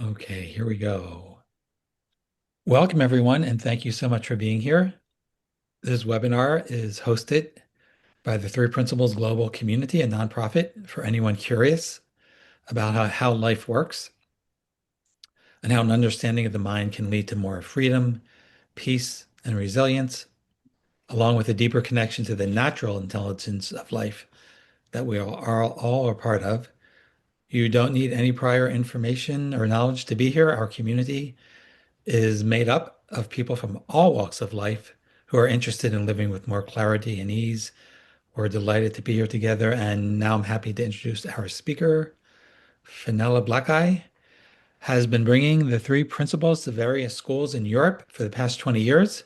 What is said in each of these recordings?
Okay, here we go. Welcome, everyone, and thank you so much for being here. This webinar is hosted by the Three Principles Global Community, a nonprofit for anyone curious about how life works and how an understanding of the mind can lead to more freedom, peace, and resilience, along with a deeper connection to the natural intelligence of life that we all are part of. You don't need any prior information or knowledge to be here. Our community is made up of people from all walks of life who are interested in living with more clarity and ease. We're delighted to be here together. And now I'm happy to introduce our speaker, Fenella Blakaj, has been bringing the three principles to various schools in Europe for the past 20 years.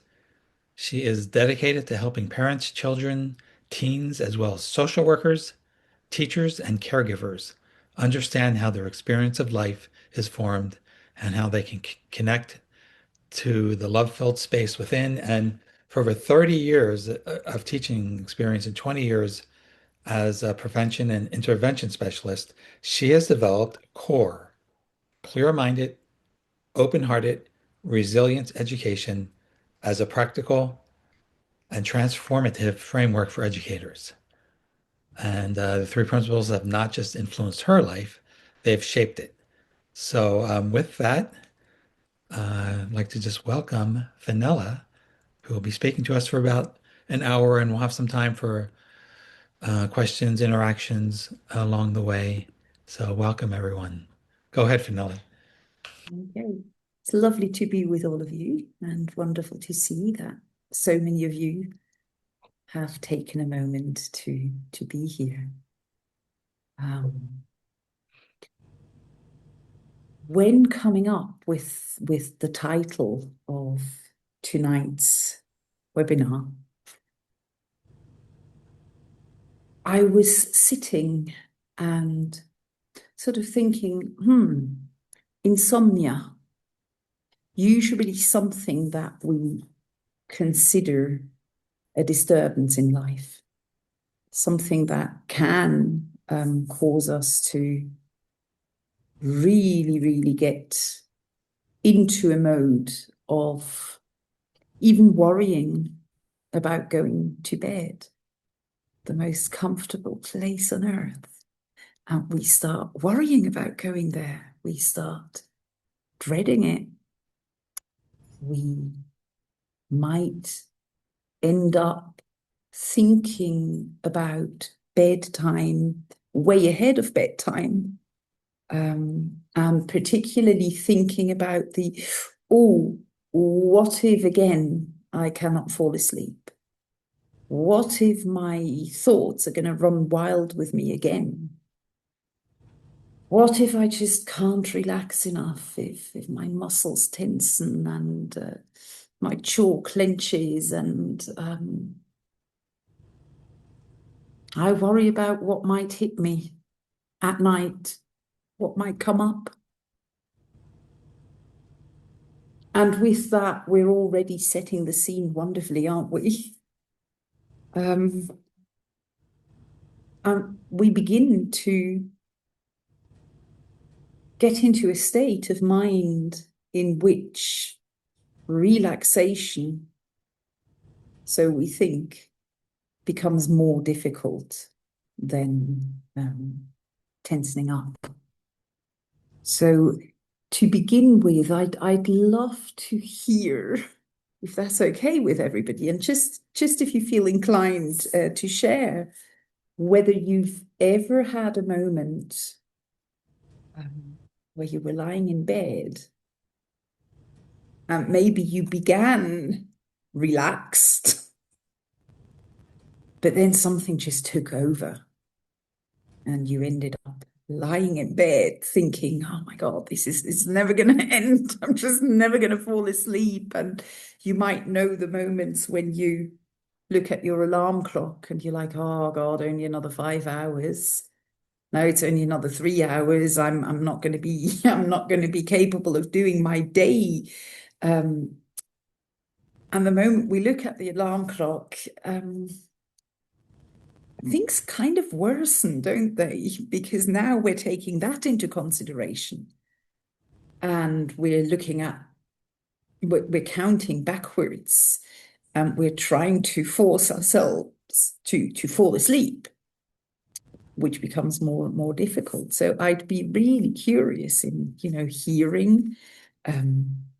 She is dedicated to helping parents, children, teens, as well as social workers, teachers, and caregivers understand how their experience of life is formed and how they can connect to the love-filled space within. And for over 30 years of teaching experience and 20 years as a prevention and intervention specialist, she has developed core, clear-minded, open-hearted, resilience education as a practical and transformative framework for educators. And the three principles have not just influenced her life, they've shaped it. So with that, I'd like to just welcome Fenella, who will be speaking to us for about an hour, and we'll have some time for questions, interactions along the way. So welcome, everyone. Go ahead, Fenella. Okay. It's lovely to be with all of you and wonderful to see that so many of you have taken a moment to be here. When coming up with the title of tonight's webinar, I was sitting and sort of thinking, insomnia, usually something that we consider a disturbance in life, something that can cause us to really get into a mode of even worrying about going to bed, the most comfortable place on earth. And we start worrying about going there. We start dreading it. We might end up thinking about bedtime way ahead of bedtime, and particularly thinking about what if again I cannot fall asleep? What if my thoughts are going to run wild with me again? What if I just can't relax enough? If my muscles tension and my jaw clenches and I worry about what might hit me at night, what might come up. And with that, we're already setting the scene wonderfully, aren't we? And we begin to get into a state of mind in which relaxation, so we think, becomes more difficult than tensing up. So to begin with, I'd love to hear, if that's okay with everybody, and just if you feel inclined to share, whether you've ever had a moment where you were lying in bed and maybe you began relaxed, but then something just took over and you ended up lying in bed thinking, oh my God, this is never going to end. I'm just never going to fall asleep. And you might know the moments when you look at your alarm clock and you're like, oh God, only another 5 hours. No, it's only another 3 hours. I'm not going to be I'm not going to be capable of doing my day. And the moment we look at the alarm clock, things kind of worsen, don't they? Because now we're taking that into consideration. and we're counting backwards, and we're trying to force ourselves to fall asleep, which becomes more and more difficult. So I'd be really curious in, hearing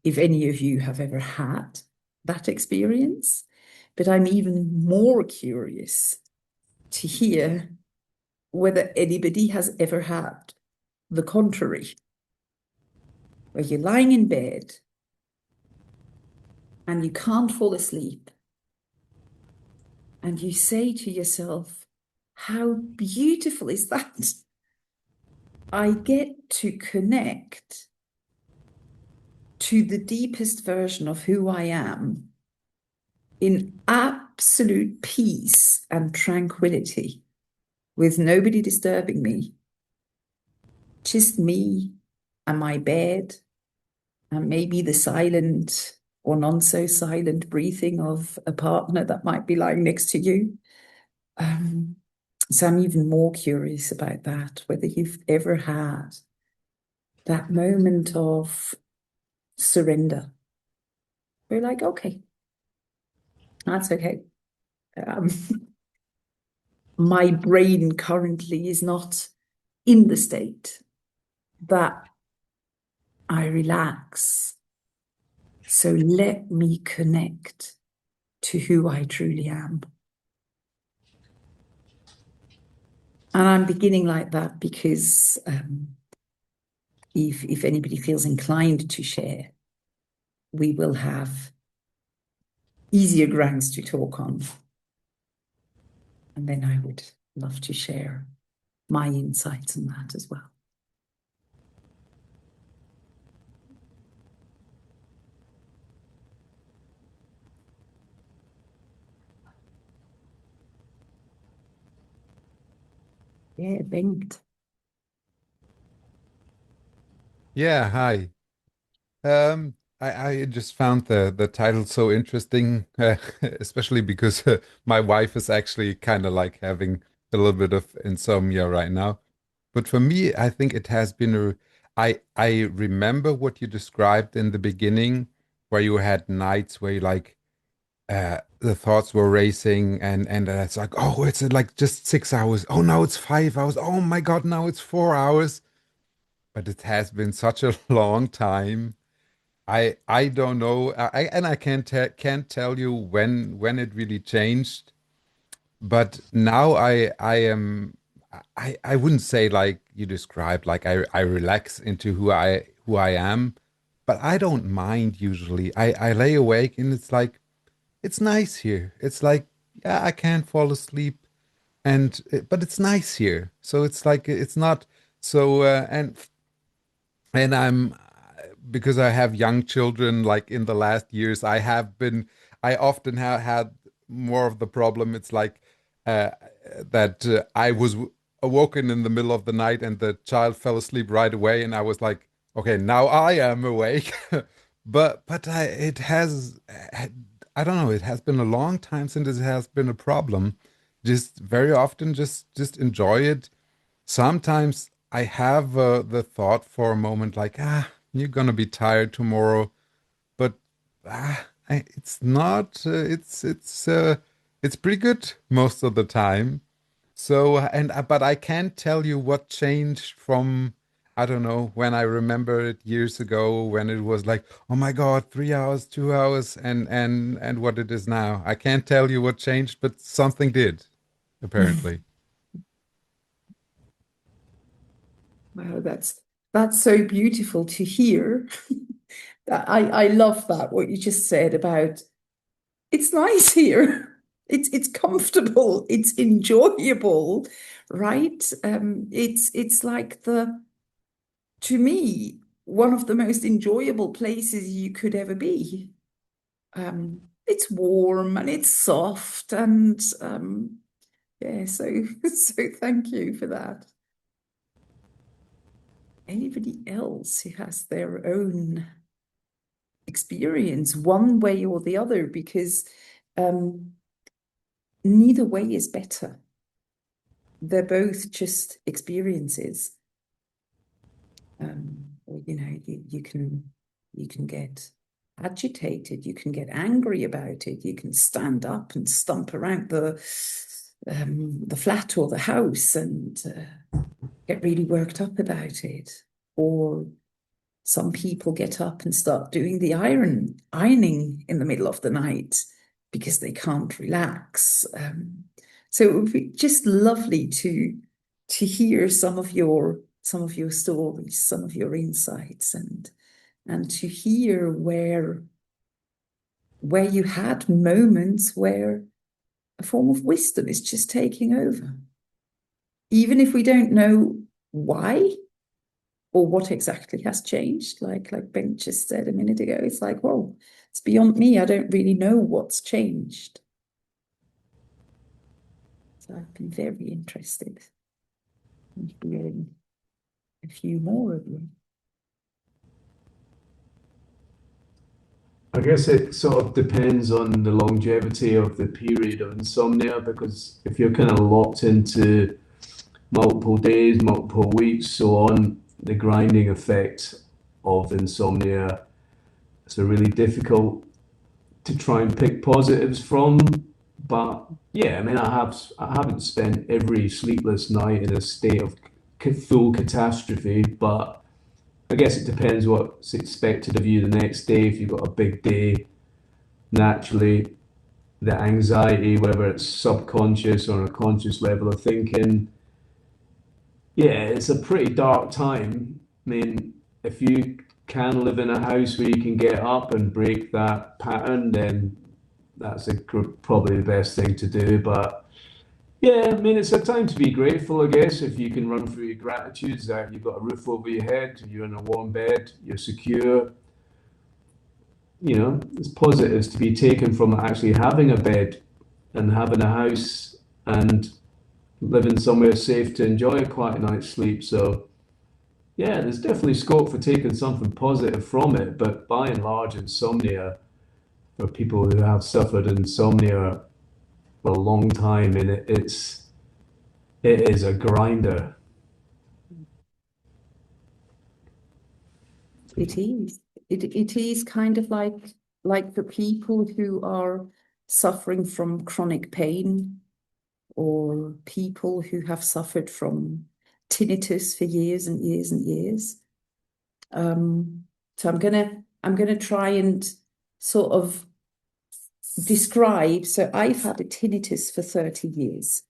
if any of you have ever had that experience. But I'm even more curious to hear whether anybody has ever had the contrary, where you're lying in bed and you can't fall asleep, and you say to yourself, how beautiful is that? I get to connect to the deepest version of who I am in absolute peace and tranquility, with nobody disturbing me, just me and my bed, and maybe the silent or non so silent breathing of a partner that might be lying next to you. Um, so I'm even more curious about that, whether you've ever had that moment of surrender. We're like, okay, that's okay. Um, my brain currently is not in the state that I relax. So let me connect to who I truly am. And I'm beginning like that because if anybody feels inclined to share, we will have easier grounds to talk on. And then I would love to share my insights on that as well. Yeah, Bengt. Yeah, hi. I just found the title so interesting, especially because my wife is actually kind of like having a little bit of insomnia right now. But for me, I think it has been I remember what you described in the beginning, where you had nights where you like the thoughts were racing and it's like, oh, it's like just 6 hours. Oh, now it's 5 hours. Oh my God, now it's 4 hours. But it has been such a long time. I don't know. I can't tell you when it really changed. But now I wouldn't say like you described, like I relax into who I am, but I don't mind usually. I lay awake and it's like it's nice here. It's like, yeah, I can't fall asleep, but it's nice here. So it's like it's not so and I'm because I have young children, like in the last years, I often have had more of the problem. It's like uh, that I was awoken in the middle of the night and the child fell asleep right away, and I was like, okay, now I am awake. But it has, I don't know, it has been a long time since it has been a problem. Just very often, just enjoy it. Sometimes I have the thought for a moment like, you're gonna be tired tomorrow, but it's not. It's pretty good most of the time. So but I can't tell you what changed from I don't know when I remember it years ago when it was like, oh my God, 3 hours, 2 hours, and what it is now. I can't tell you what changed, but something did, apparently. Wow, that's so beautiful to hear. I love that what you just said about it's nice here. It's comfortable, it's enjoyable, right? It's like to me, one of the most enjoyable places you could ever be. It's warm and it's soft and yeah, so so thank you for that. Anybody else who has their own experience, one way or the other, because um, neither way is better. They're both just experiences. or you can get agitated, you can get angry about it, you can stand up and stomp around the flat or the house and get really worked up about it. Or some people get up and start doing the ironing in the middle of the night because they can't relax. So it would be just lovely to hear some of your stories, some of your insights, and to hear where you had moments where a form of wisdom is just taking over. Even if we don't know why or what exactly has changed, like Ben just said a minute ago, it's like, whoa, it's beyond me. I don't really know what's changed. So I've been very interested in hearing a few more of you. I guess it sort of depends on the longevity of the period of insomnia, because if you're kind of locked into multiple days, multiple weeks, so on, the grinding effect of insomnia, it's a really difficult to try and pick positives from. But yeah, I mean, I haven't spent every sleepless night in a state of full catastrophe, but I guess it depends what's expected of you the next day. If you've got a big day, naturally, the anxiety, whether it's subconscious or a conscious level of thinking, yeah, it's a pretty dark time. I mean, if you can live in a house where you can get up and break that pattern, then that's probably the best thing to do. But yeah, I mean, it's a time to be grateful, I guess, if you can run through your gratitudes that you've got a roof over your head, you're in a warm bed, you're secure. You know, there's positives to be taken from actually having a bed and having a house and living somewhere safe to enjoy a quiet night's sleep. So, yeah, there's definitely scope for taking something positive from it. But by and large, insomnia, for people who have suffered insomnia for a long time, and it is a grinder. It is. It is kind of like the people who are suffering from chronic pain, or people who have suffered from tinnitus for years and years and years. So I'm gonna try and sort of describe. So I've had a tinnitus for 30 years,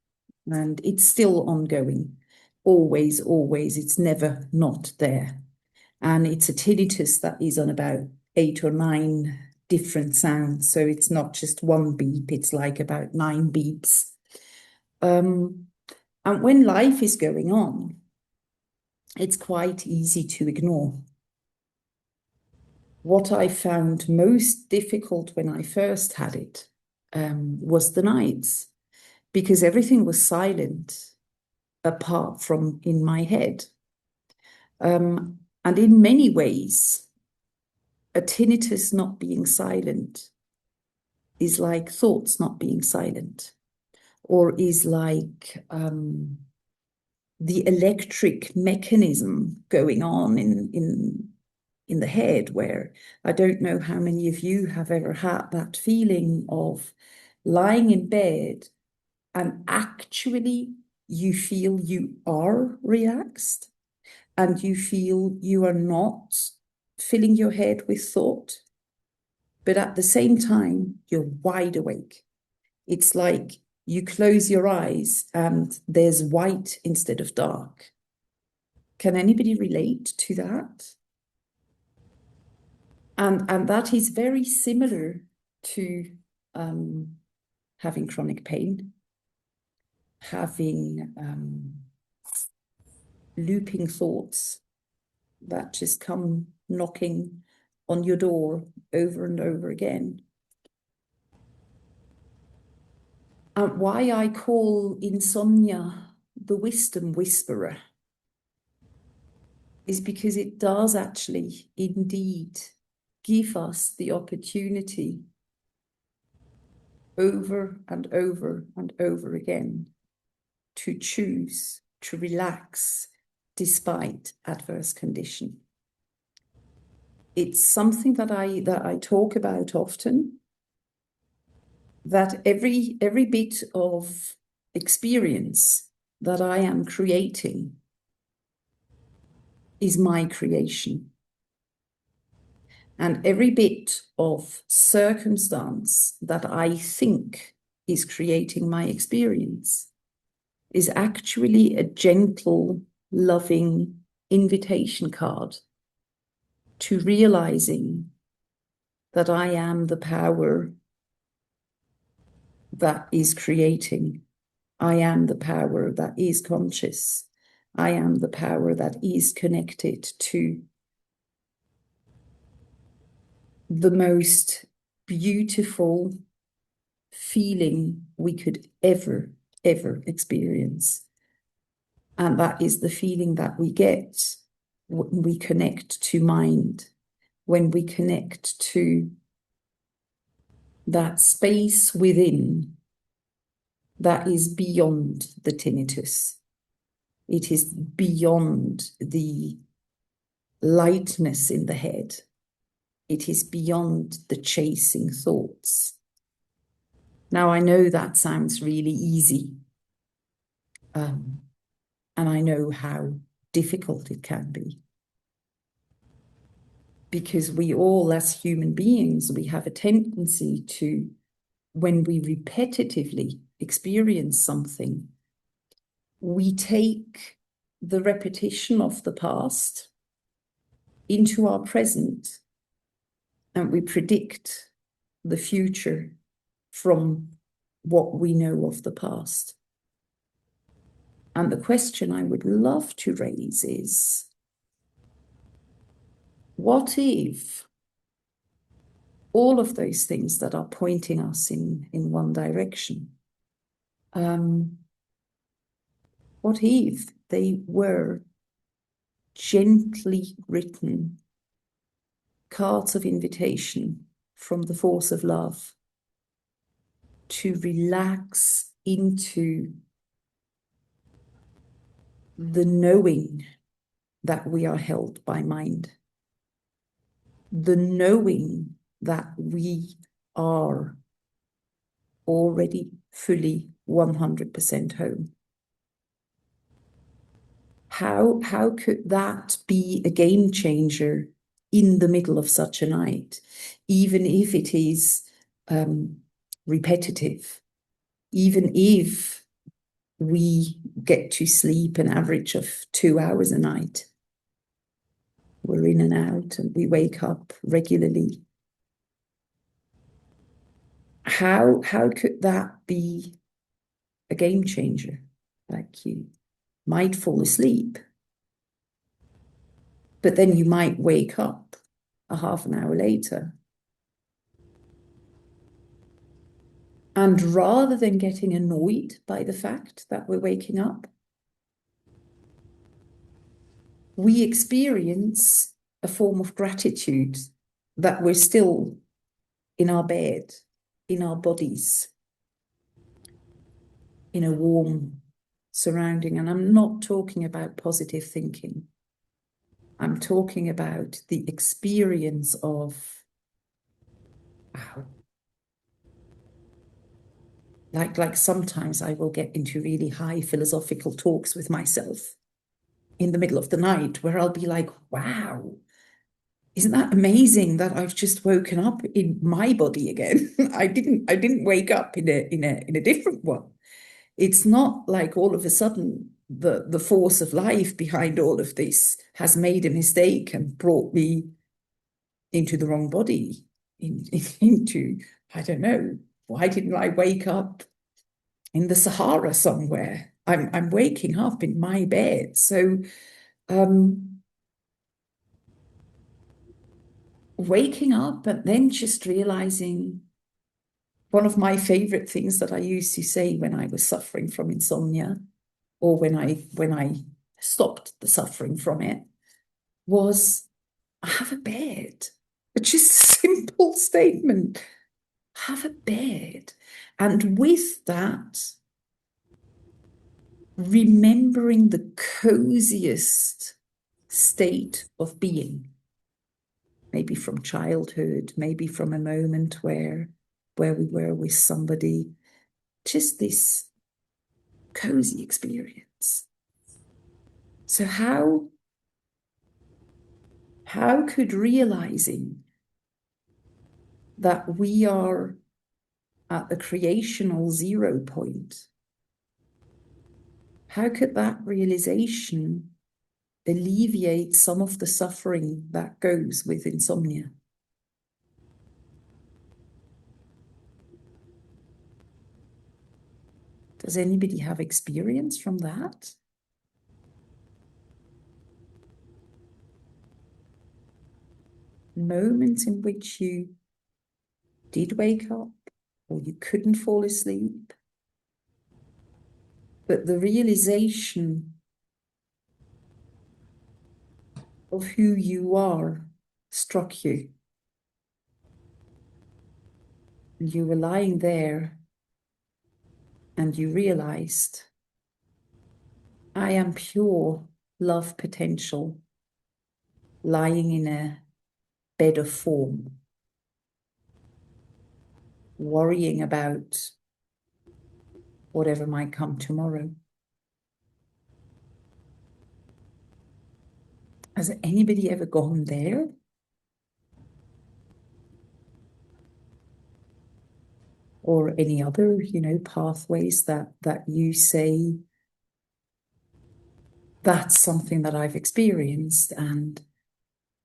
and it's still ongoing. Always, always. It's never not there. And it's a tinnitus that is on about 8 or 9 different sounds. So it's not just one beep, it's like about 9 beeps. And when life is going on, it's quite easy to ignore. What I found most difficult when I first had it was the nights, because everything was silent apart from in my head. And in many ways, a tinnitus not being silent is like thoughts not being silent, or is like the electric mechanism going on in the head, where I don't know how many of you have ever had that feeling of lying in bed and actually you feel you are relaxed and you feel you are not filling your head with thought, but at the same time, you're wide awake. It's like you close your eyes and there's white instead of dark. Can anybody relate to that? And that is very similar to having chronic pain, having looping thoughts that just come knocking on your door over and over again. And why I call insomnia the wisdom whisperer is because it does actually indeed give us the opportunity over and over and over again to choose to relax despite adverse condition. it's something that I talk about often, that every bit of experience that I am creating is my creation. And every bit of circumstance that I think is creating my experience is actually a gentle, loving invitation card to realizing that I am the power that is creating. I am the power that is conscious. I am the power that is connected to the most beautiful feeling we could ever experience. And that is the feeling that we get when we connect to mind, when we connect to that space within that is beyond the tinnitus. It is beyond the lightness in the head. It is beyond the chasing thoughts. Now, I know that sounds really easy. And I know how difficult it can be. Because we all, as human beings, we have a tendency to, when we repetitively experience something, we take the repetition of the past into our present, and we predict the future from what we know of the past. And the question I would love to raise is, what if all of those things that are pointing us in one direction, what if they were gently written cards of invitation from the force of love to relax into the knowing that we are held by mind, the knowing that we are already fully 100% home. How could that be a game changer in the middle of such a night, even if it is repetitive, even if we get to sleep an average of 2 hours a night? We're in and out and we wake up regularly. How could that be a game changer? Like, you might fall asleep, but then you might wake up a half an hour later. And rather than getting annoyed by the fact that we're waking up, we experience a form of gratitude that we're still in our bed, in our bodies, in a warm surrounding. And I'm not talking about positive thinking. I'm talking about the experience of, wow. Like sometimes I will get into really high philosophical talks with myself in the middle of the night where I'll be like, wow, isn't that amazing that I've just woken up in my body again? I didn't wake up in a different one. It's not like all of a sudden the force of life behind all of this has made a mistake and brought me into the wrong body, into, I don't know, why didn't I wake up in the Sahara somewhere? I'm waking up in my bed. So waking up and then just realizing, one of my favorite things that I used to say when I was suffering from insomnia, or when I stopped the suffering from it, was, I have a bed. It's just a simple statement. Have a bed. And with that, remembering the coziest state of being. maybe from childhood, maybe from a moment where we were with somebody, just this cozy experience. So how could realizing that we are at the creational 0 point, how could that realization alleviate some of the suffering that goes with insomnia? Does anybody have experience from that? Moments in which you did wake up or you couldn't fall asleep, but the realization of who you are struck you. And you were lying there and you realized, I am pure love potential lying in a bed of form, worrying about whatever might come tomorrow. Has anybody ever gone there? Or any other, pathways that you say, that's something that I've experienced, and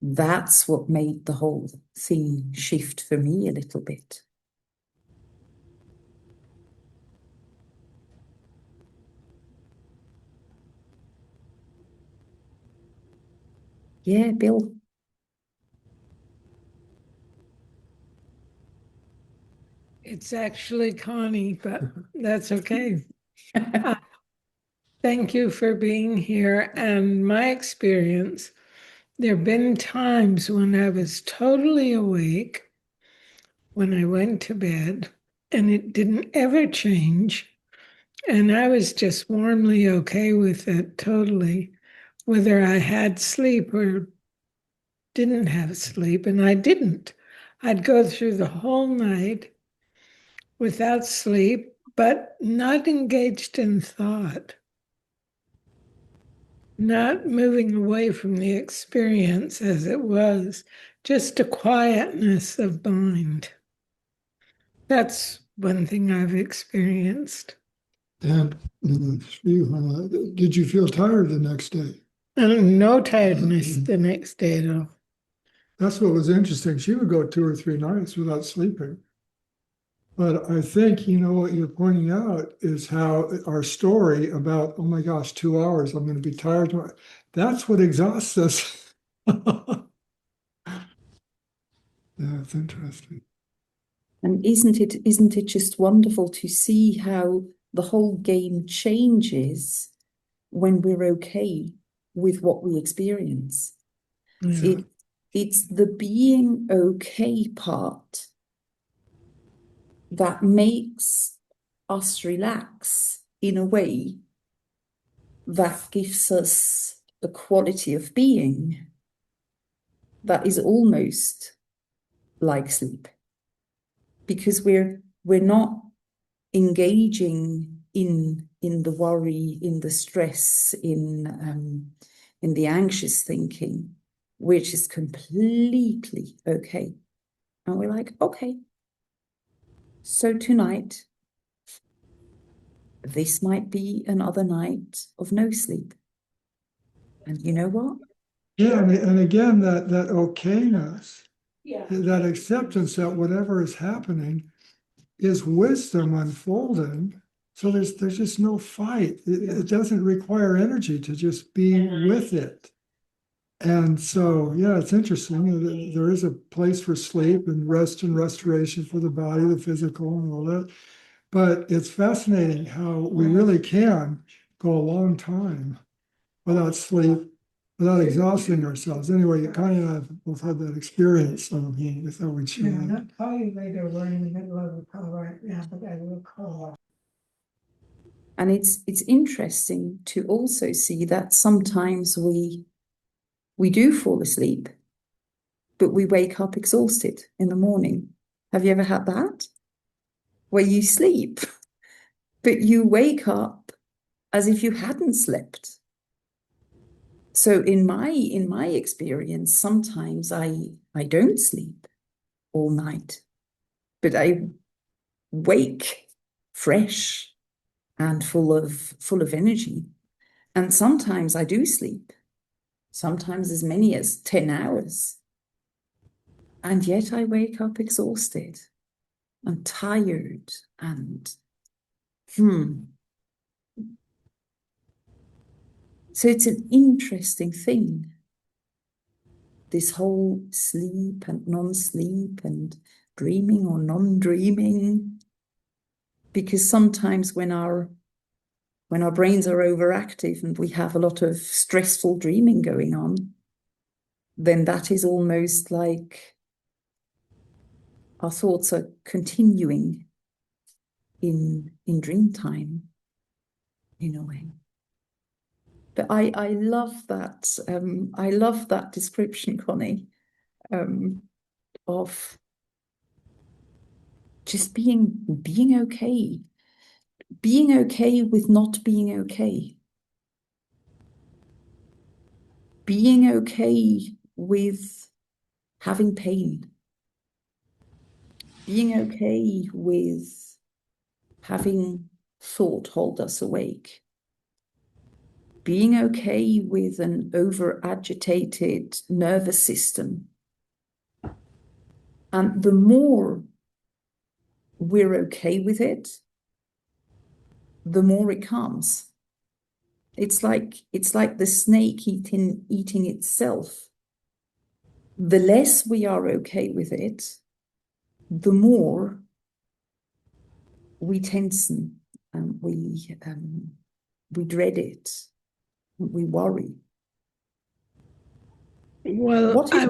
that's what made the whole thing shift for me a little bit. Yeah, Bill. It's actually Connie, but that's okay. Thank you for being here. And my experience, there have been times when I was totally awake when I went to bed, and it didn't ever change. And I was just warmly okay with it totally, whether I had sleep or didn't have sleep. And I didn't. I'd go through the whole night without sleep, but not engaged in thought, not moving away from the experience as it was, just a quietness of mind. That's one thing I've experienced. And did you feel tired the next day? And no tiredness the next day at all. That's what was interesting. She would go 2 or 3 nights without sleeping. But I think, what you're pointing out is how our story about, oh my gosh, 2 hours, I'm going to be tired tomorrow. That's what exhausts us. Yeah, it's interesting. And isn't it just wonderful to see how the whole game changes when we're okay with what we experience? Yeah. It's the being okay part that makes us relax in a way that gives us a quality of being that is almost like sleep, because we're not engaging in the worry, in the stress, in the anxious thinking, which is completely okay. And we're like, okay, so tonight, this might be another night of no sleep. And you know what? Yeah, and again, that okayness, that acceptance that whatever is happening is wisdom unfolding. So there's just no fight. It doesn't require energy to just be with it. And so, yeah, it's interesting. There is a place for sleep and rest and restoration for the body, the physical, and all that. But it's fascinating how we really can go a long time without sleep, without exhausting ourselves. Anyway, Connie and I have both had that experience, so we thought we'd share that. I'll call you later. We're in the middle of a call right now, but I will call. And it's interesting to also see that sometimes we do fall asleep, but we wake up exhausted in the morning. Have you ever had that? Where you sleep, but you wake up as if you hadn't slept. So in my experience, sometimes I don't sleep all night, but I wake fresh and full of energy. And sometimes I do sleep, sometimes as many as 10 hours. And yet I wake up exhausted and tired and So it's an interesting thing, this whole sleep and non-sleep and dreaming or non-dreaming, because sometimes when our brains are overactive and we have a lot of stressful dreaming going on, then that is almost like our thoughts are continuing in dream time, in a way. But I love that. I love that description, Connie, of just being okay, being okay with not being okay, being okay with having pain, being okay with having thought hold us awake, being okay with an over-agitated nervous system. And the more we're okay with it, the more it comes. It's like the snake eating itself. The less we are okay with it, the more we tensen and we dread it, we worry. Well, I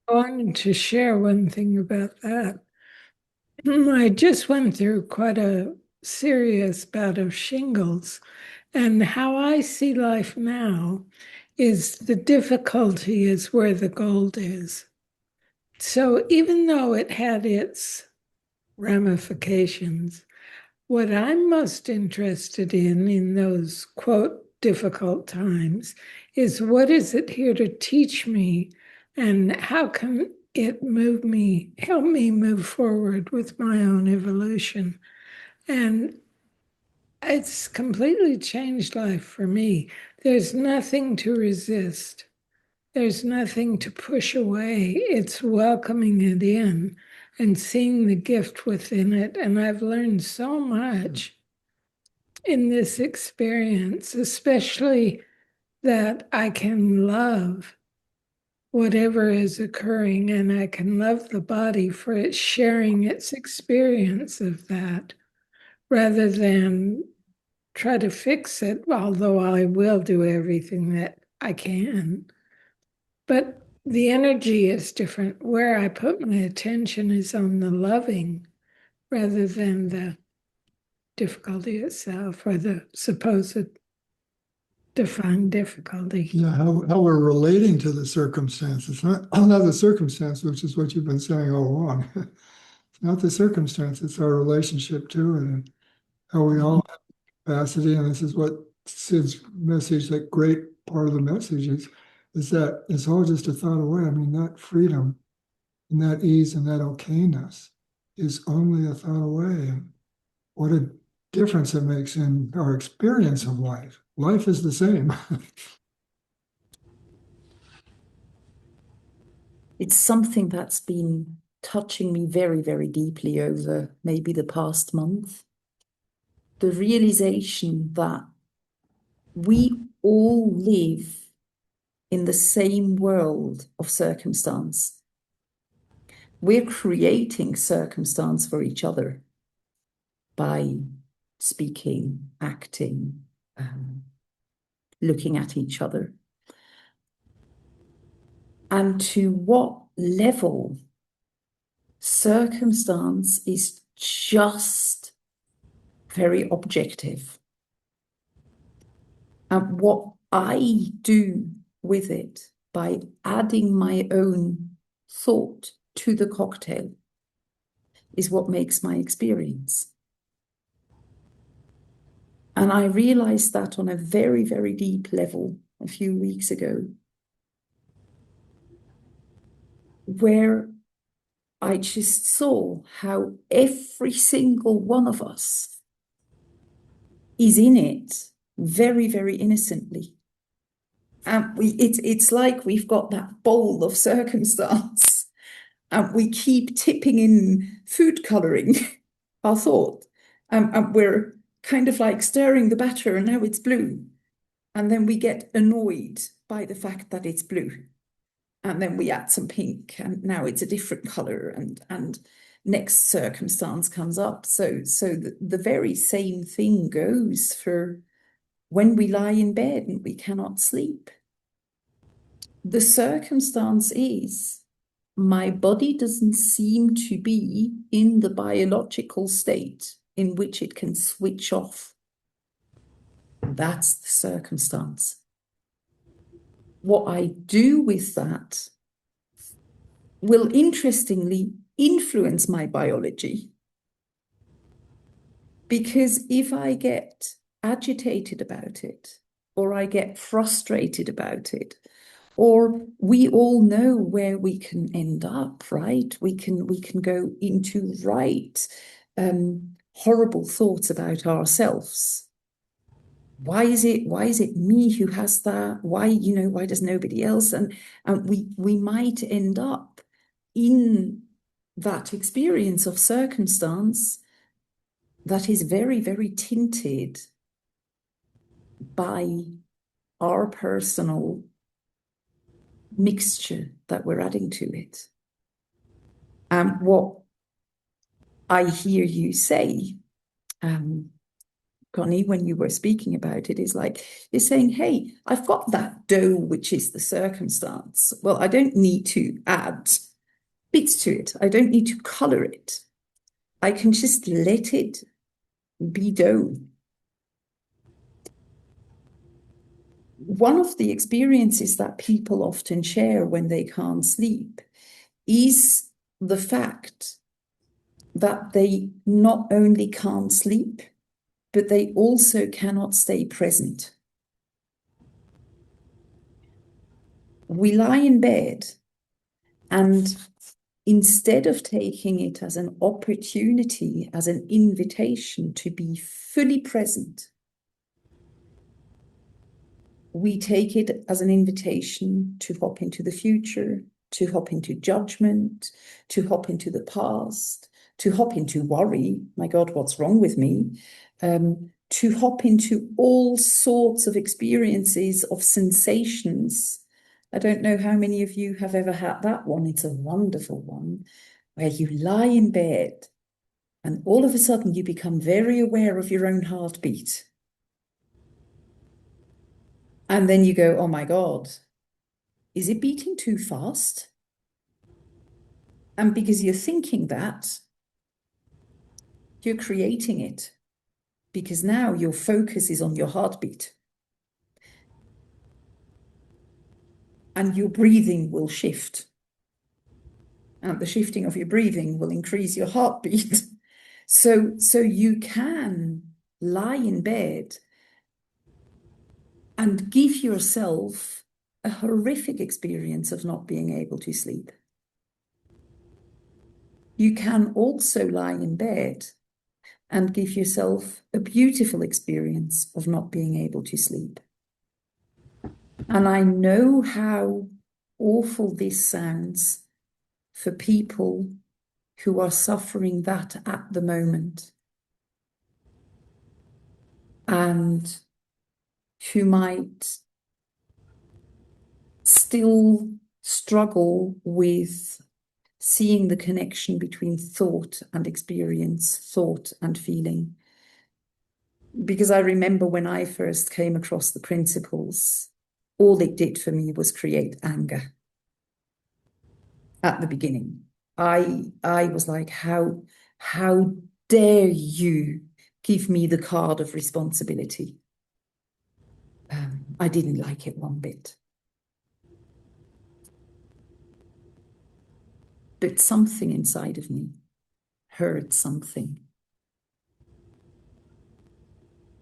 wanted to share one thing about that. I just went through quite a serious bout of shingles, and how I see life now is the difficulty is where the gold is. So even though it had its ramifications, what I'm most interested in those, quote, difficult times is what is it here to teach me, and how can it help me move forward with my own evolution. And it's completely changed life for me. There's nothing to resist. There's nothing to push away. It's welcoming it in and seeing the gift within it. And I've learned so much in this experience, especially that I can love whatever is occurring, and I can love the body for it sharing its experience of that, rather than try to fix it, although I will do everything that I can. But the energy is different. Where I put my attention is on the loving rather than the difficulty itself or the supposed defined difficulty. Yeah, how we're relating to the circumstances, not the circumstance, which is what you've been saying all along. It's not the circumstance, it's our relationship to it, and how we all have capacity. And this is what Sid's message, that great part of the message is that it's all just a thought away. I mean, that freedom and that ease and that okayness is only a thought away. And what a difference it makes in our experience of life. Life is the same. It's something that's been touching me very, very deeply over maybe the past month. The realization that we all live in the same world of circumstance. We're creating circumstance for each other by speaking, acting, looking at each other. And to what level circumstance is just very objective. And what I do with it by adding my own thought to the cocktail is what makes my experience. And I realized that on a very, very deep level a few weeks ago, where I just saw how every single one of us is in it very, very innocently. And it's like we've got that bowl of circumstance and we keep tipping in food coloring our thought. And we're kind of like stirring the batter and now it's blue. And then we get annoyed by the fact that it's blue. And then we add some pink and now it's a different color and next circumstance comes up. So the very same thing goes for when we lie in bed and we cannot sleep. The circumstance is my body doesn't seem to be in the biological state in which it can switch off. That's the circumstance. What I do with that will interestingly influence my biology. Because if I get agitated about it, or I get frustrated about it, or we all know where we can end up, right? We can go into horrible thoughts about ourselves. Why is it me who has that? Why does nobody else? And we might end up in that experience of circumstance that is very, very tinted by our personal mixture that we're adding to it. And what I hear you say, Connie, when you were speaking about it, is like, you're saying, hey, I've got that dough, which is the circumstance. Well, I don't need to add bits to it. I don't need to color it. I can just let it be dough. One of the experiences that people often share when they can't sleep is the fact that they not only can't sleep, but they also cannot stay present. We lie in bed and instead of taking it as an opportunity, as an invitation to be fully present, we take it as an invitation to hop into the future, to hop into judgment, to hop into the past, to hop into worry. My God, what's wrong with me? To hop into all sorts of experiences of sensations. I don't know how many of you have ever had that one. It's a wonderful one where you lie in bed and all of a sudden you become very aware of your own heartbeat. And then you go, oh my God, is it beating too fast? And because you're thinking that, you're creating it. Because now your focus is on your heartbeat. And your breathing will shift. And the shifting of your breathing will increase your heartbeat. So you can lie in bed and give yourself a horrific experience of not being able to sleep. You can also lie in bed and give yourself a beautiful experience of not being able to sleep. And I know how awful this sounds for people who are suffering that at the moment and who might still struggle with seeing the connection between thought and experience, thought and feeling. Because I remember when I first came across the principles, all it did for me was create anger at the beginning. I was like, how dare you give me the card of responsibility? I didn't like it one bit. but something inside of me heard something.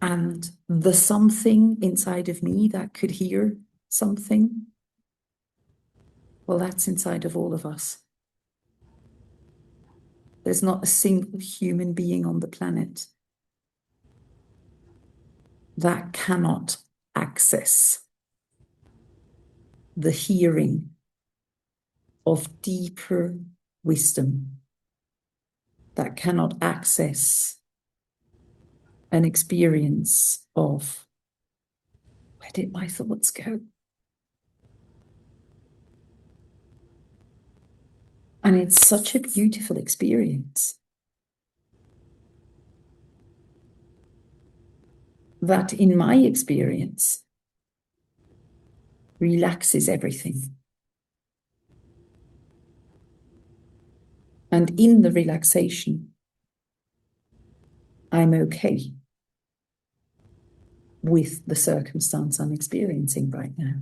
And the something inside of me that could hear something, well, that's inside of all of us. There's not a single human being on the planet that cannot access the hearing of deeper wisdom, that cannot access an experience of, where did my thoughts go? And it's such a beautiful experience that, in my experience, relaxes everything. And in the relaxation, I'm okay with the circumstance I'm experiencing right now.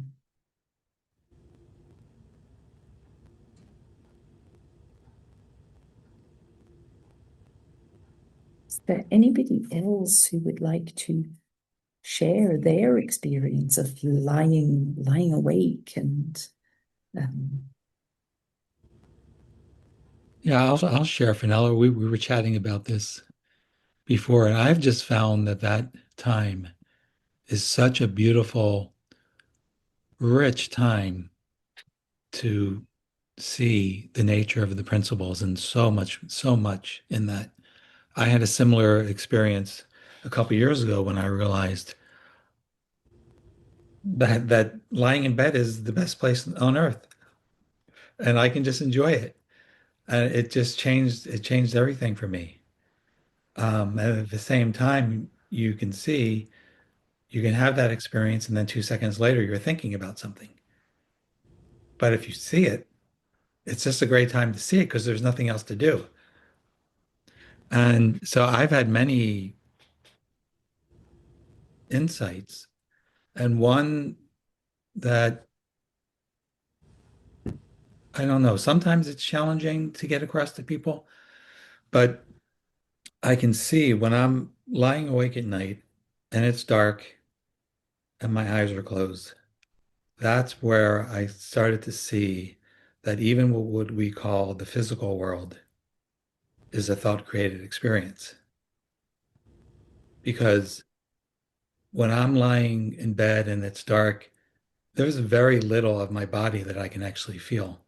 Is there anybody else who would like to share their experience of lying awake and Yeah, I'll share, Fenella. We were chatting about this before, and I've just found that that time is such a beautiful, rich time to see the nature of the principles and so much in that. I had a similar experience a couple years ago when I realized that lying in bed is the best place on earth, and I can just enjoy it. And it changed everything for me. And at the same time, you can see, you can have that experience, and then 2 seconds later, you're thinking about something. But if you see it, it's just a great time to see it because there's nothing else to do. And so I've had many insights, and one that I don't know, sometimes it's challenging to get across to people, but I can see when I'm lying awake at night and it's dark and my eyes are closed. That's where I started to see that even what we call the physical world is a thought created experience. Because when I'm lying in bed and it's dark, there's very little of my body that I can actually feel.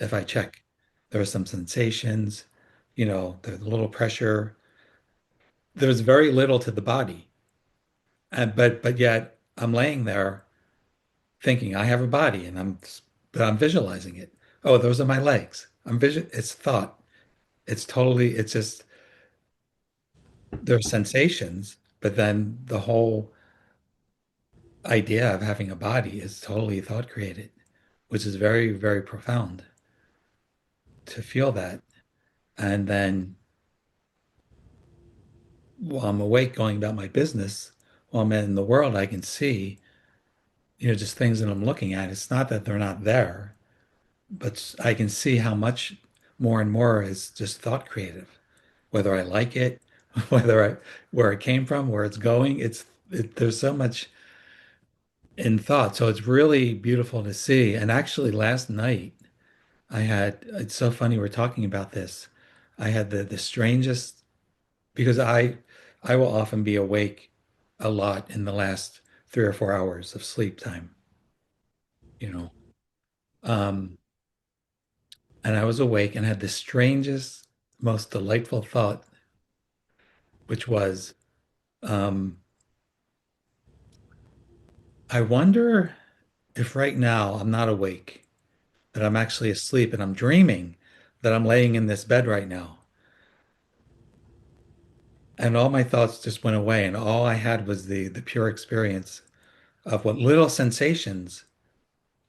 If I check, there are some sensations, there's a little pressure. There's very little to the body. But yet I'm laying there thinking I have a body and I'm visualizing it. Oh, those are my legs. It's thought. It's just there's sensations, but then the whole idea of having a body is totally thought created, which is very, very profound to feel that. And then while I'm awake going about my business, while I'm in the world, I can see, just things that I'm looking at. It's not that they're not there, but I can see how much more and more is just thought creative. Whether I like it, where it came from, where it's going, there's so much in thought. So it's really beautiful to see. And actually last night it's so funny we're talking about this. I had the strangest because I will often be awake a lot in the last 3 or 4 hours of sleep time, you know. Um, and I was awake and had the strangest, most delightful thought, which was, um, I wonder if right now I'm not awake, that I'm actually asleep and I'm dreaming that I'm laying in this bed right now. And all my thoughts just went away, and all I had was the pure experience of what little sensations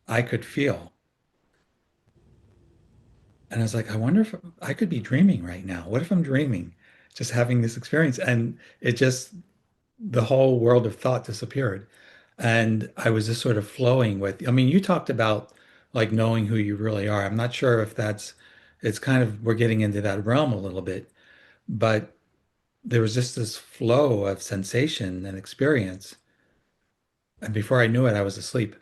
I could feel. And I was like, I wonder if I could be dreaming right now. What if I'm dreaming, just having this experience? And the whole world of thought disappeared. And I was just sort of flowing with, I mean, you talked about like knowing who you really are. I'm not sure if that's It's kind of, we're getting into that realm a little bit, but there was just this flow of sensation and experience. And before I knew it, I was asleep.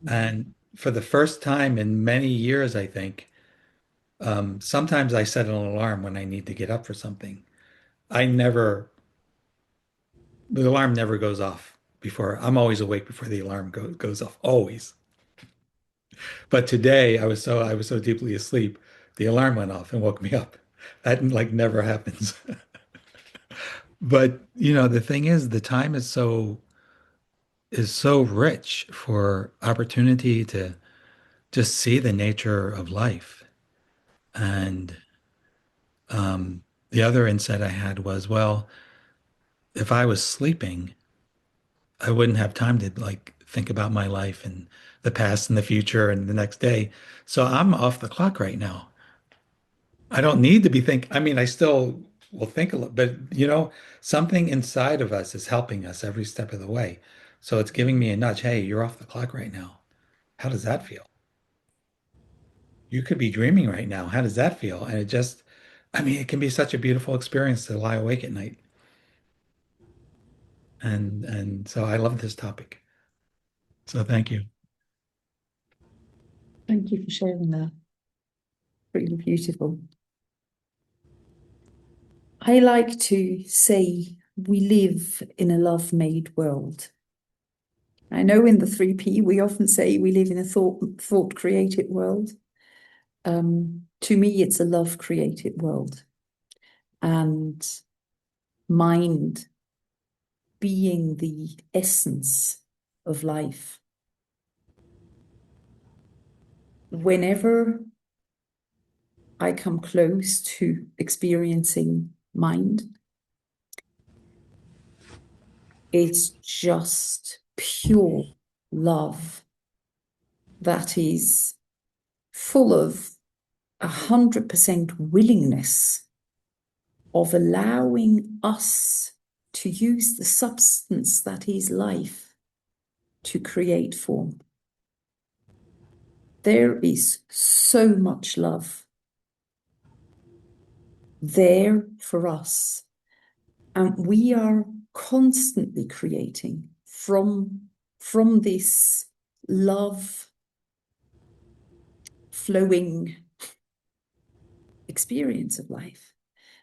And for the first time in many years, I think, sometimes I set an alarm when I need to get up for something. I never, the alarm never goes off before. I'm always awake before the alarm goes off, always. But today I was so deeply asleep, the alarm went off and woke me up. That like never happens. But you know, the thing is, the time is so rich for opportunity to just see the nature of life. And the other insight I had was, well, if I was sleeping, I wouldn't have time to like think about my life and the past and the future and the next day. So I'm off the clock right now. I don't need to be I mean, I still will think a little, but you know, something inside of us is helping us every step of the way. So it's giving me a nudge. Hey, you're off the clock right now. How does that feel? You could be dreaming right now. How does that feel? And it just, I mean, it can be such a beautiful experience to lie awake at night. And so I love this topic. So thank you. Thank you for sharing that. Really beautiful. I like to say we live in a love-made world. I know in the 3P we often say we live in a thought-created world. To me, it's a love-created world. And mind being the essence of life. Whenever I come close to experiencing mind, it's just pure love that is full of 100% willingness of allowing us to use the substance that is life to create form. There is so much love there for us, and we are constantly creating from this love flowing experience of life.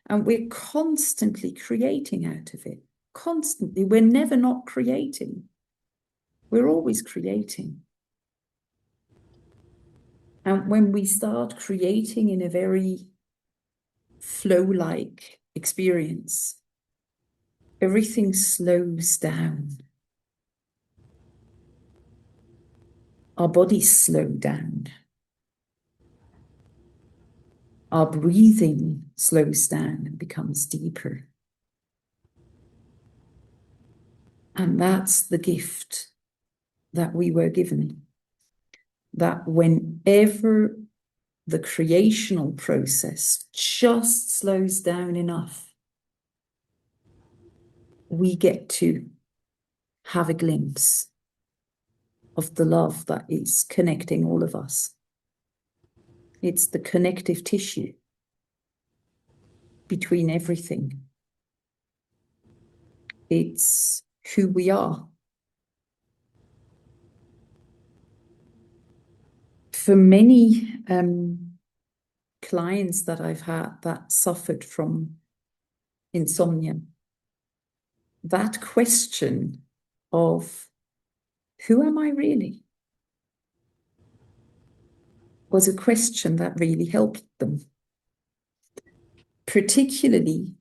And we're constantly creating out of it. Constantly. We're never not creating. We're always creating. And when we start creating in a very flow-like experience, everything slows down. Our bodies slow down. Our breathing slows down and becomes deeper. And that's the gift that we were given. That whenever the creational process just slows down enough, we get to have a glimpse of the love that is connecting all of us. It's the connective tissue between everything. It's who we are. For many clients that I've had that suffered from insomnia, that question of who am I really was a question that really helped them, particularly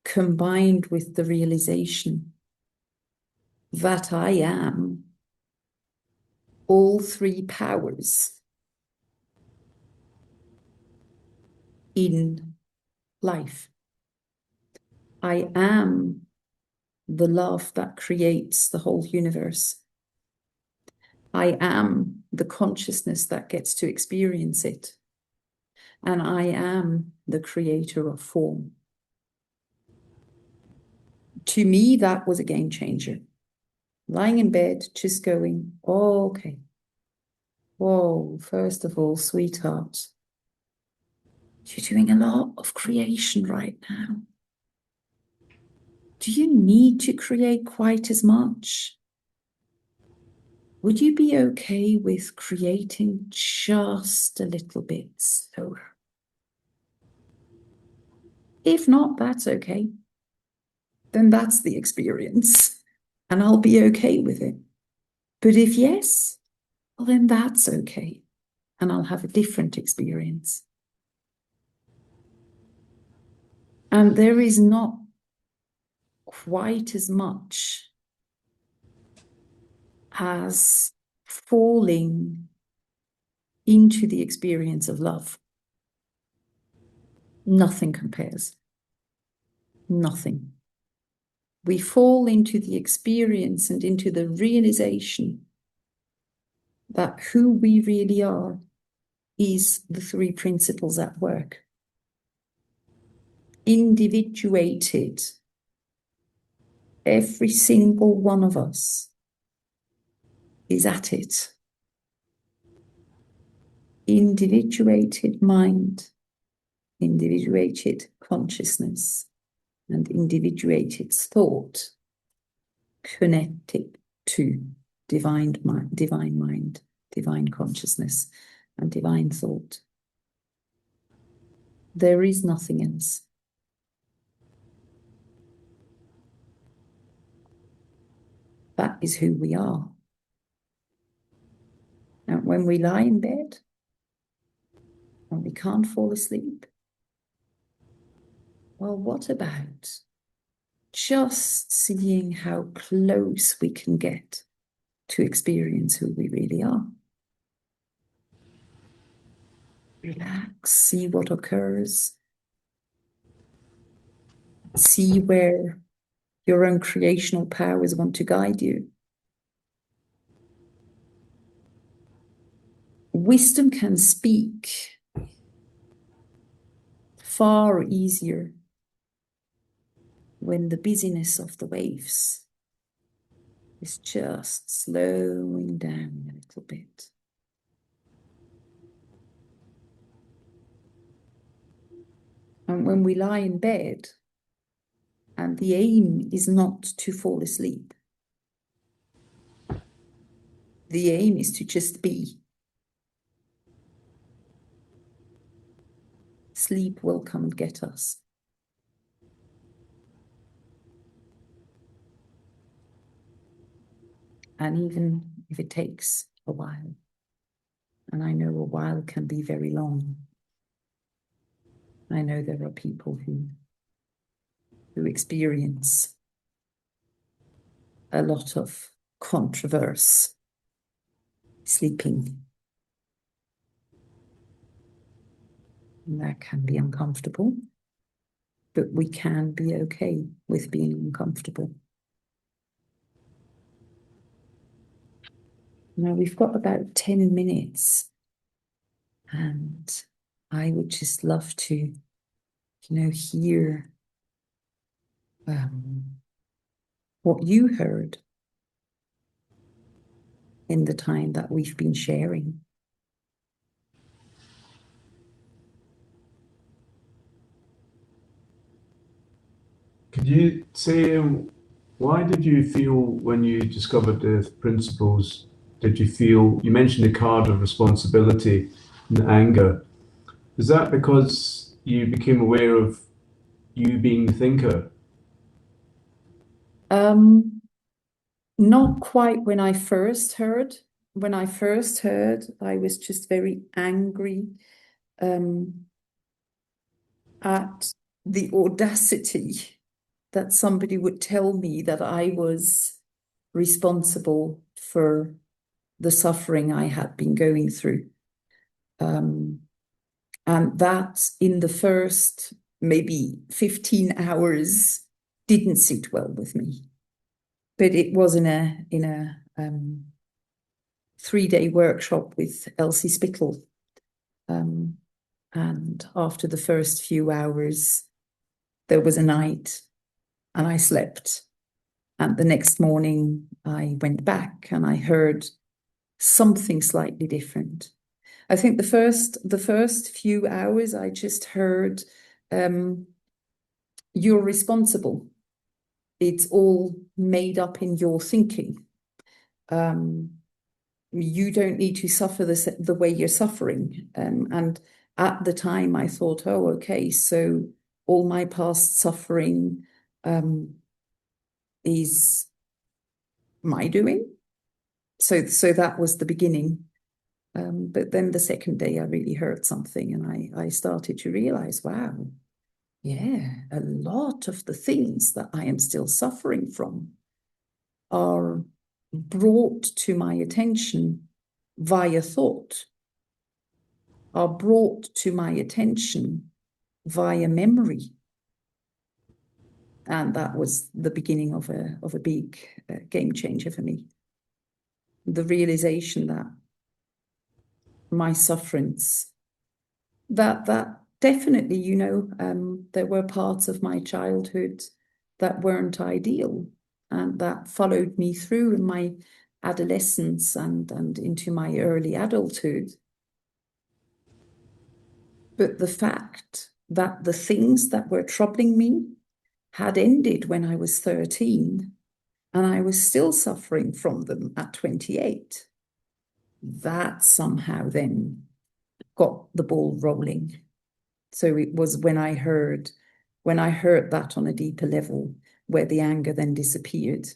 combined with the realization that I am all three powers in life. I am the love that creates the whole universe. I am the consciousness that gets to experience it. And I am the creator of form. To me, that was a game changer. Lying in bed, just going, oh, okay. Whoa, first of all, sweetheart, you're doing a lot of creation right now. Do you need to create quite as much? Would you be okay with creating just a little bit slower? If not, that's okay. Then that's the experience, and I'll be okay with it. But if yes, well, then that's okay, and I'll have a different experience. And there is not quite as much as falling into the experience of love. Nothing compares. Nothing. We fall into the experience and into the realization that who we really are is the three principles at work. Individuated. Every single one of us is at it. Individuated mind, individuated consciousness, and individuated thought connected to divine mind, divine consciousness, and divine thought. There is nothing else. That is who we are. And when we lie in bed and we can't fall asleep, well, what about just seeing how close we can get to experience who we really are? Relax, see what occurs. See where your own creational powers want to guide you. Wisdom can speak far easier when the busyness of the waves is just slowing down a little bit. And when we lie in bed, and the aim is not to fall asleep, the aim is to just be. Sleep will come and get us. And even if it takes a while, and I know a while can be very long, I know there are people who experience a lot of controversy sleeping. And that can be uncomfortable, but we can be okay with being uncomfortable. Now we've got about 10 minutes, and I would just love to, hear what you heard in the time that we've been sharing. Could you say why did you feel when you discovered the principles? Did you feel, you mentioned the card of responsibility and anger. Is that because you became aware of you being the thinker? Not quite when I first heard. When I first heard, I was just very angry at the audacity that somebody would tell me that I was responsible for the suffering I had been going through. And that in the first maybe 15 hours didn't sit well with me. But it was in a 3-day workshop with Elsie Spittle. And after the first few hours, there was a night and I slept. And the next morning I went back and I heard something slightly different. I think the first few hours I just heard, you're responsible. It's all made up in your thinking. You don't need to suffer the way you're suffering. And at the time I thought, oh, okay, so all my past suffering is my doing. So that was the beginning. But then the second day I really heard something, and I started to realize, wow, yeah, a lot of the things that I am still suffering from are brought to my attention via thought, are brought to my attention via memory. And that was the beginning of a big game changer for me. The realization that my sufferings, that definitely, you know, there were parts of my childhood that weren't ideal and that followed me through in my adolescence and into my early adulthood. But the fact that the things that were troubling me had ended when I was 13 and I was still suffering from them at 28, that somehow then got the ball rolling. So it was when I heard that on a deeper level where the anger then disappeared.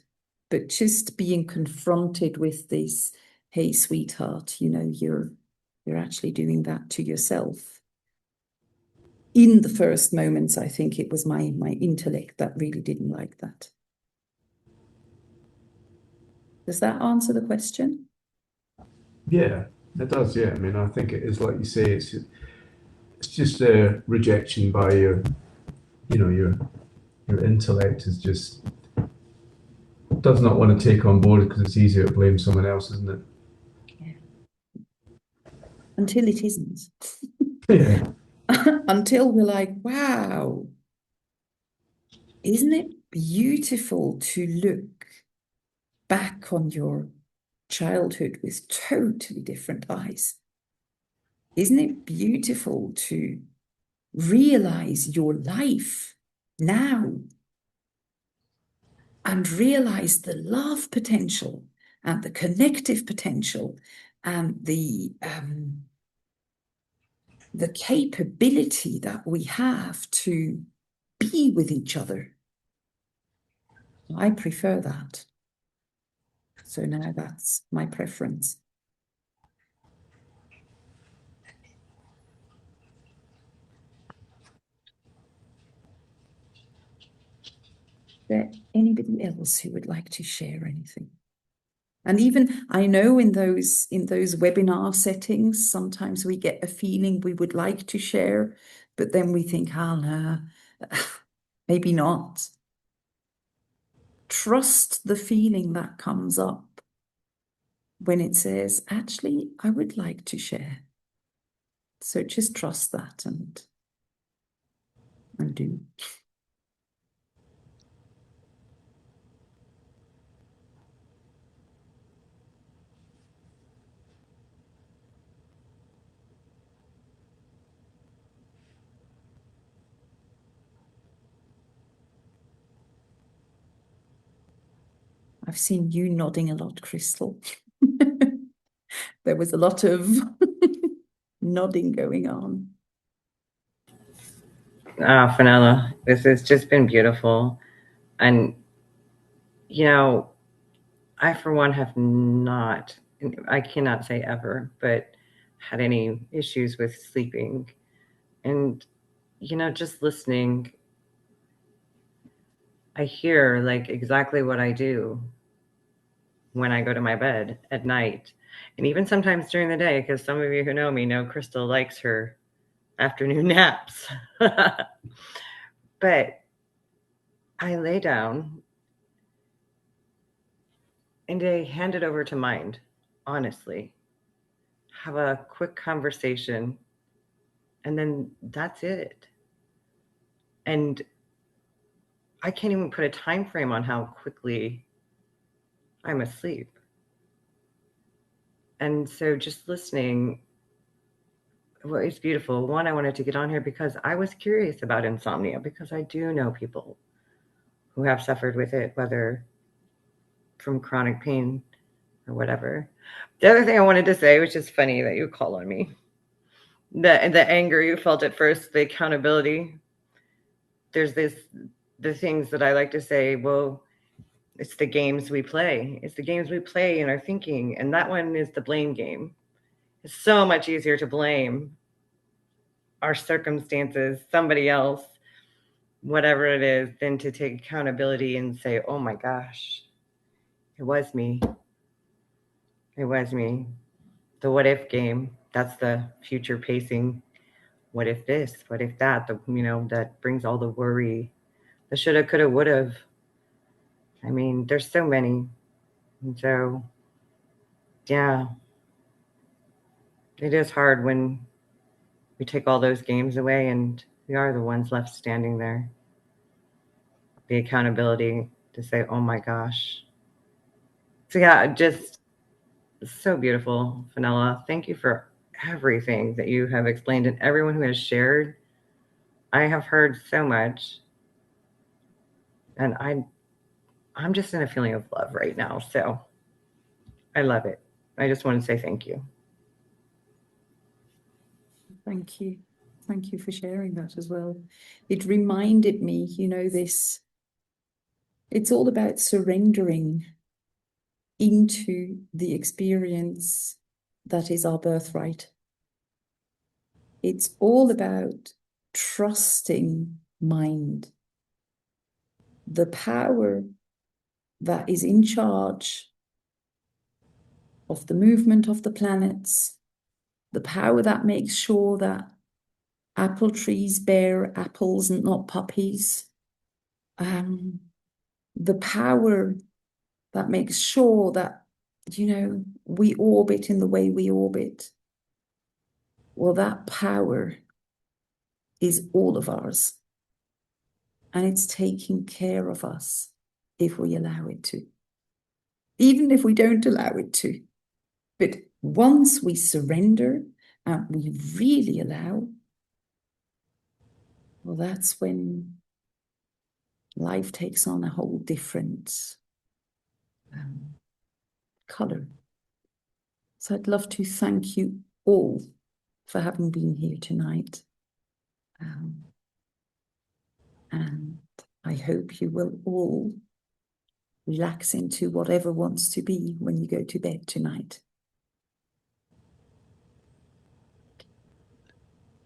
But just being confronted with this, hey, sweetheart, you know, you're actually doing that to yourself. In the first moments, I think it was my intellect that really didn't like that. Does that answer the question? Yeah, it does. Yeah, I mean, I think it is like you say. It's just a rejection by your intellect is just does not want to take on board because it's easier to blame someone else, isn't it? Yeah. Until it isn't. Yeah. Until we're like, wow, isn't it beautiful to look back on your childhood with totally different eyes? Isn't it beautiful to realize your life now and realize the love potential and the connective potential and the capability that we have to be with each other? I prefer that. So now that's my preference. Is there anybody else who would like to share anything? And even I know in those webinar settings, sometimes we get a feeling we would like to share, but then we think, oh no, maybe not. Trust the feeling that comes up when it says, actually, I would like to share. So just trust that and do. I've seen you nodding a lot, Crystal. There was a lot of nodding going on. Fenella, this has just been beautiful. And, you know, I, for one, have not, I cannot say ever, but had any issues with sleeping. And, you know, just listening, I hear like exactly what I do when I go to my bed at night. And even sometimes during the day, because some of you who know me know Crystal likes her afternoon naps. But I lay down and I hand it over to mind, honestly. Have a quick conversation, and then that's it. And I can't even put a time frame on how quickly I'm asleep. And so just listening, well, it's beautiful. One, I wanted to get on here because I was curious about insomnia, because I do know people who have suffered with it, whether from chronic pain or whatever. The other thing I wanted to say, which is funny that you call on me, the anger you felt at first, the accountability. There's the things that I like to say, well, it's the games we play. It's the games we play in our thinking. And that one is the blame game. It's so much easier to blame our circumstances, somebody else, whatever it is, than to take accountability and say, oh my gosh, it was me. It was me. The what if game. That's the future pacing. What if this? What if that? That brings all the worry. The shoulda, coulda, woulda. I mean, there's so many. And so, yeah, it is hard when we take all those games away and we are the ones left standing there. The accountability to say, oh my gosh. So, yeah, just so beautiful, Fenella. Thank you for everything that you have explained and everyone who has shared. I have heard so much, and I'm just in a feeling of love right now. So I love it. I just want to say thank you. Thank you. Thank you for sharing that as well. It reminded me, it's all about surrendering into the experience that is our birthright. It's all about trusting mind, the power that is in charge of the movement of the planets, the power that makes sure that apple trees bear apples and not puppies, the power that makes sure that, we orbit in the way we orbit. Well, that power is all of ours. And it's taking care of us if we allow it to. Even if we don't allow it to. But once we surrender and we really allow, well, that's when life takes on a whole different color. So I'd love to thank you all for having been here tonight. And I hope you will all relax into whatever wants to be when you go to bed tonight.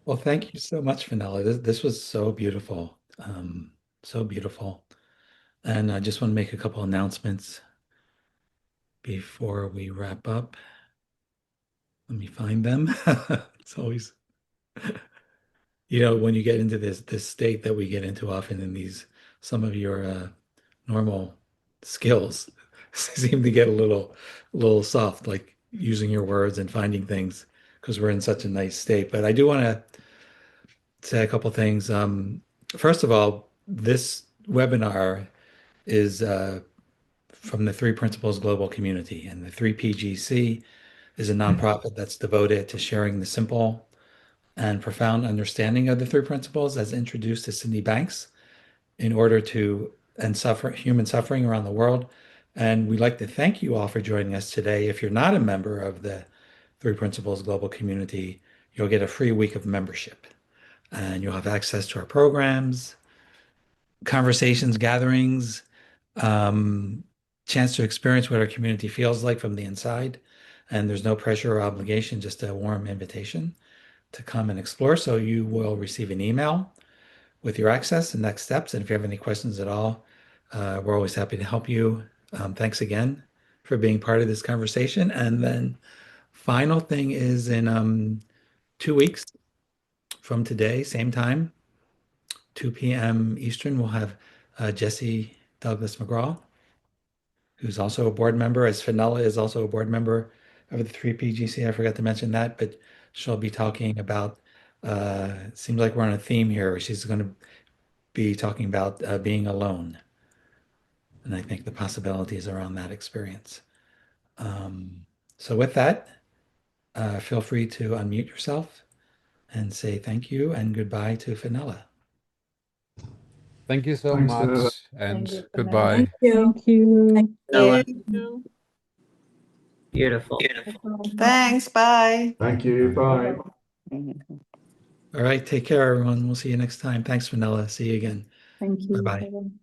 Well, thank you so much, Fenella. This was so beautiful. So beautiful. And I just want to make a couple announcements before we wrap up. Let me find them. It's always, when you get into this state that we get into often in some of your normal skills seem to get a little soft, like using your words and finding things because we're in such a nice state. But I do want to say a couple things. First of all, this webinar is from the Three Principles Global Community, and the 3PGC is a nonprofit that's devoted to sharing the simple and profound understanding of the three principles as introduced to Sydney Banks in order to end human suffering around the world. And we'd like to thank you all for joining us today. If you're not a member of the Three Principles Global Community, you'll get a free week of membership, and you'll have access to our programs, conversations, gatherings, um, chance to experience what our community feels like from the inside. And there's no pressure or obligation, just a warm invitation to come and explore. So you will receive an email with your access and next steps. And if you have any questions at all, we're always happy to help you. Thanks again for being part of this conversation. And then final thing is in 2 weeks from today, same time, 2 p.m. Eastern, we'll have Jesse Douglas McGraw, who's also a board member, as Fenella is also a board member of the 3PGC. I forgot to mention that, but she'll be talking about, seems like we're on a theme here, where she's going to be talking about being alone. And I think the possibilities around that experience. So with that, feel free to unmute yourself and say thank you and goodbye to Fenella. Thank you so Thanks, Fenella. much, and Thank you, goodbye. Thank you. Thank Noah, you. beautiful. Thanks. Bye. Thank you. Bye. All right, take care, everyone. We'll see you next time. Thanks, Fenella. See you again. Thank you. Bye-bye. Helen.